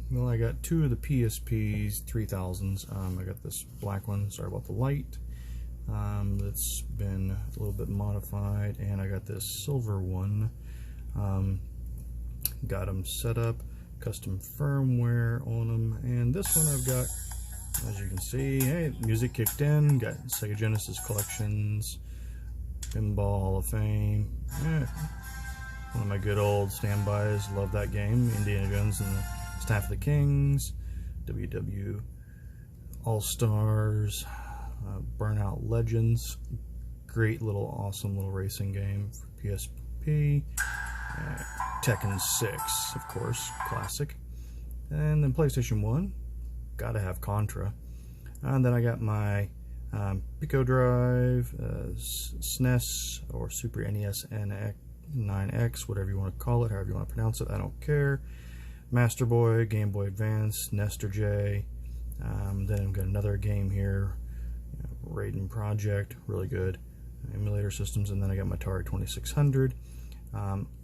Well, I got two of the PSPs 3000s. I got this black one, sorry about the light, that's been a little bit modified, and I got this silver one. Got them set up, custom firmware on them, and this one I've got, as you can see, hey, music kicked in, got Sega Genesis collections, Pinball Hall of Fame, one of my good old standbys, love that game, Indiana Jones and the Staff of the Kings, WW All-Stars, Burnout Legends, great little awesome little racing game for PSP, Tekken 6, of course, classic, and then PlayStation 1, gotta have Contra, and then I got my Pico Drive, SNES or Super NES N9X, whatever you want to call it, however you want to pronounce it, I don't care. Master Boy, Game Boy Advance, Nestor J. Then I've got another game here, Raiden Project, really good emulator systems, and then I got my Atari 2600.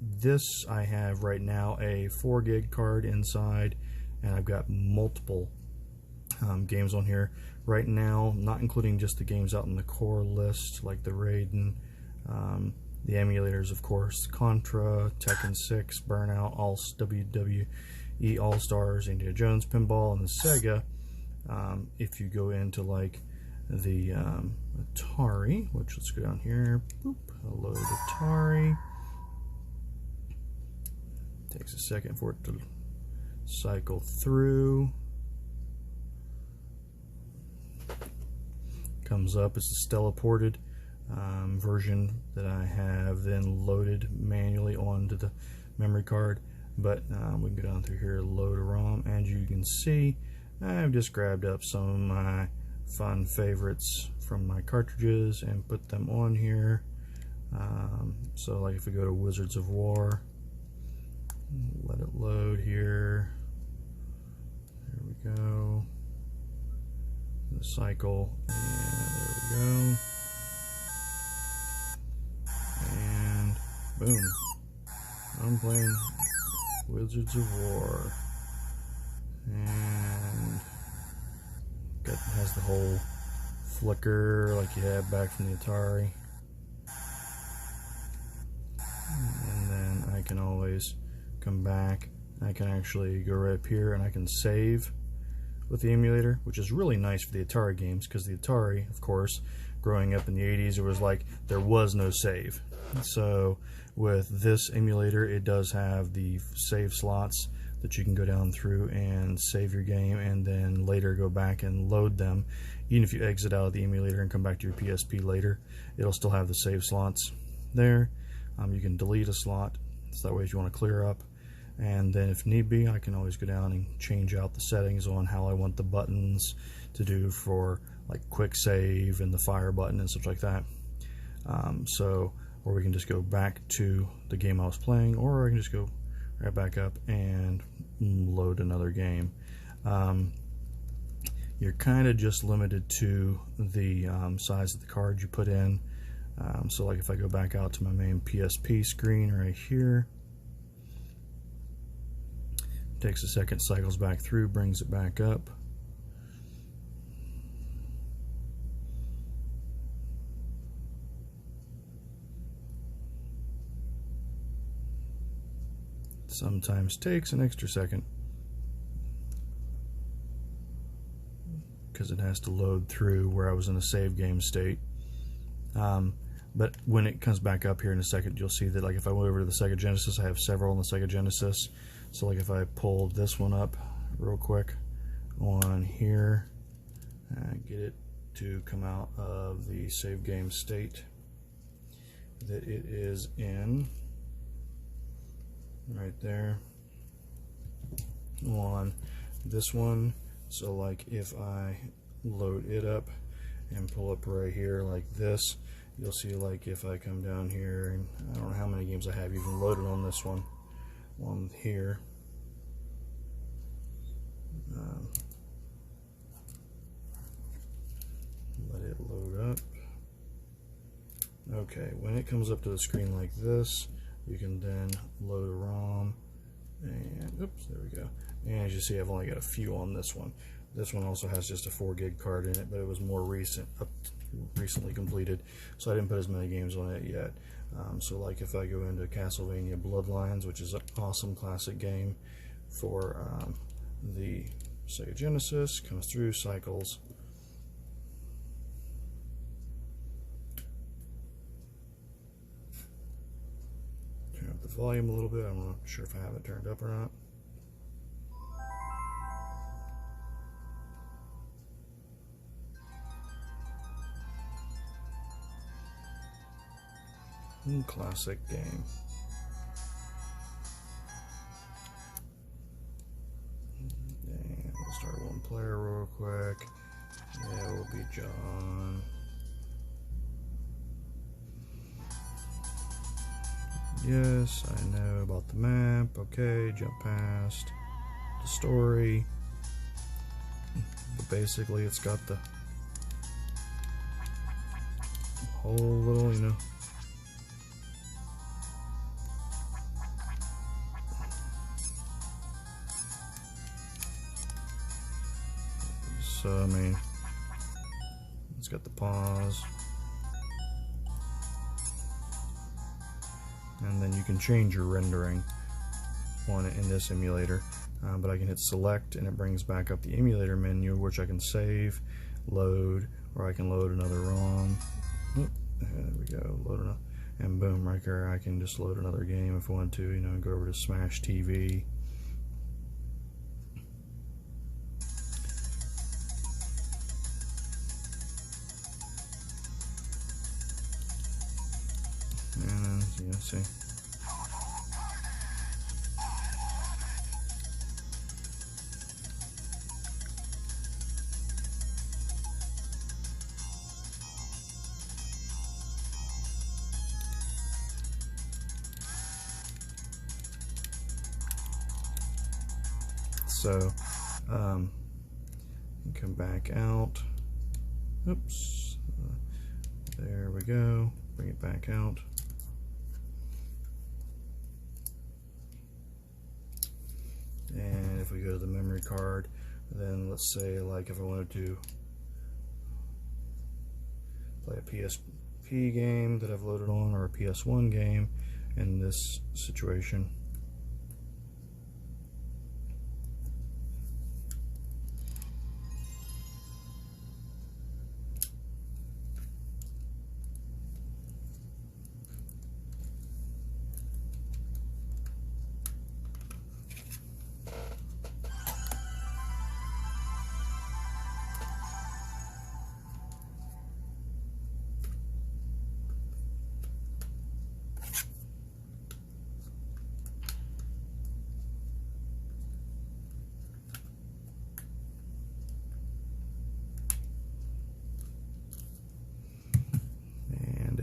This I have right now a 4 gig card inside, and I've got multiple games on here right now, not including just the games out in the core list like the Raiden, the emulators, of course, Contra, Tekken 6, Burnout, WWE All-Stars, Indiana Jones, Pinball, and the Sega. If you go into like the Atari, which, let's go down here, boop, load Atari. Takes a second for it to cycle through. Comes up as the Stella ported version that I have then loaded manually onto the memory card, but we can go down through here, load a ROM, and you can see I've just grabbed up some of my fun favorites from my cartridges and put them on here. So like if we go to Wizards of War, let it load here, there we go, the cycle, and there we go. And boom, I'm playing Wizards of War, and has the whole flicker like you had back from the Atari, and then I can always come back. I can actually go right up here and I can save with the emulator, which is really nice for the Atari games, because the Atari, of course, growing up in the 80s, it was like there was no save. So with this emulator, it does have the save slots that you can go down through and save your game, and then later go back and load them. Even if you exit out of the emulator and come back to your PSP later, it'll still have the save slots there. You can delete a slot, so that way if you want to clear up, and then if need be, I can always go down and change out the settings on how I want the buttons to do for like quick save and the fire button and stuff like that. Or we can just go back to the game I was playing, or I can just go right back up and load another game. You're kind of just limited to the size of the card you put in. So like if I go back out to my main PSP screen right here, takes a second, cycles back through, brings it back up. Sometimes takes an extra second because it has to load through where I was in a save game state. But when it comes back up here in a second, you'll see that like if I went over to the Sega Genesis, I have several on the Sega Genesis. So like if I pull this one up real quick on here, get it to come out of the save game state that it is in, right there on this one. So like if I load it up and pull up right here like this, you'll see like if I come down here, and I don't know how many games I have even loaded on this one here. Let it load up. Okay, when it comes up to the screen like this, you can then load a ROM And oops, there we go. And as you see, I've only got a few on this one. This one also has just a 4 gig card in it, but it was more recently completed, so I didn't put as many games on it yet. So like if I go into Castlevania Bloodlines, which is an awesome classic game for the Sega Genesis, comes through, cycles. Turn up the volume a little bit. I'm not sure if I have it turned up or not. Classic game. And we'll start one player real quick. That will be John. Yes, I know about the map. Okay, jump past the story. But basically, it's got the whole little, you know. So, I mean, it's got the pause. And then you can change your rendering on it in this emulator. But I can hit select and it brings back up the emulator menu, which I can save, load, or I can load another ROM. Oop, there we go, load another. And boom, right there, I can just load another game if I want to, you know, go over to Smash TV. And yeah, see. So, come back out. Oops. There we go. Bring it back out. And if we go to the memory card, then let's say, like, if I wanted to play a PSP game that I've loaded on, or a PS1 game in this situation.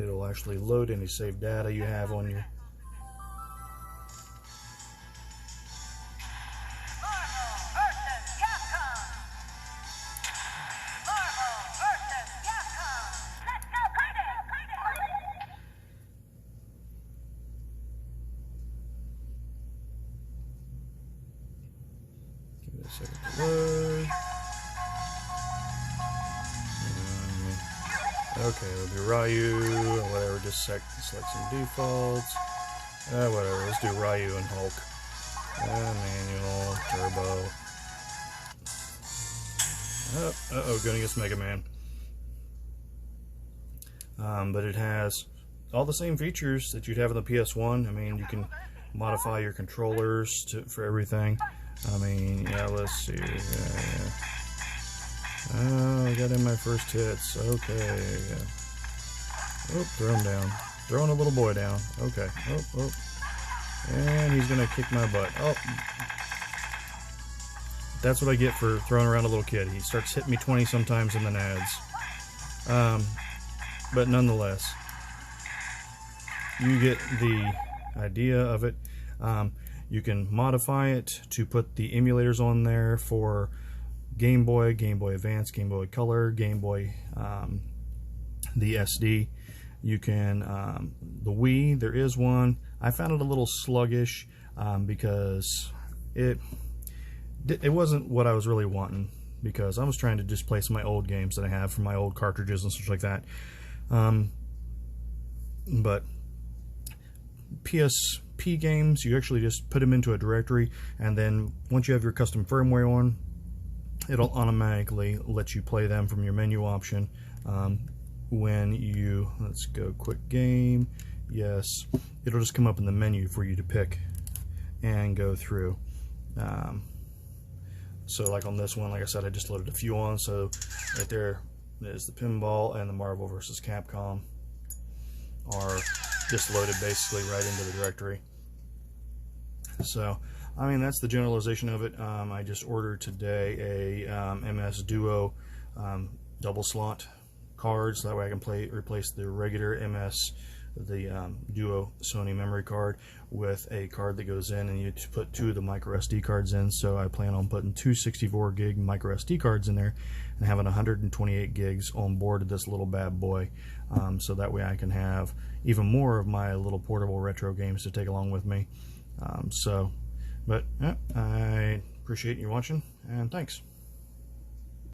It'll actually load any saved data you have on your give it a second to load. Okay, it'll be Ryu, or whatever, just select some defaults. Whatever, let's do Ryu and Hulk. Manual, turbo. Uh-oh, going against Mega Man. But it has all the same features that you'd have in the PS1. I mean, you can modify your controllers for everything. I mean, yeah, let's see. Yeah. Oh, I got in my first hits. Okay. Oh, throw him down. Throwing a little boy down. Okay. Oh. And he's going to kick my butt. Oh. That's what I get for throwing around a little kid. He starts hitting me 20 sometimes in the nads. But nonetheless, you get the idea of it. You can modify it to put the emulators on there for Game Boy, Game Boy Advance, Game Boy Color, Game Boy, the SD. You can, the Wii, there is one. I found it a little sluggish. because it wasn't what I was really wanting, because I was trying to just play some of my old games that I have from my old cartridges and such like that. But PSP games, you actually just put them into a directory, and then once you have your custom firmware on, it'll automatically let you play them from your menu option. When you, let's go quick game, yes, it'll just come up in the menu for you to pick and go through. So like on this one, like I said, I just loaded a few on, so right there is the pinball and the Marvel vs. Capcom are just loaded basically right into the directory. So I mean, that's the generalization of it. I just ordered today a MS Duo double slot card, so that way I can replace the regular MS, the Duo Sony memory card, with a card that goes in, and you put 2 of the micro SD cards in. So I plan on putting 2 64 gig micro SD cards in there and having 128 gigs on board of this little bad boy, so that way I can have even more of my little portable retro games to take along with me. But yeah, I appreciate you watching, and thanks.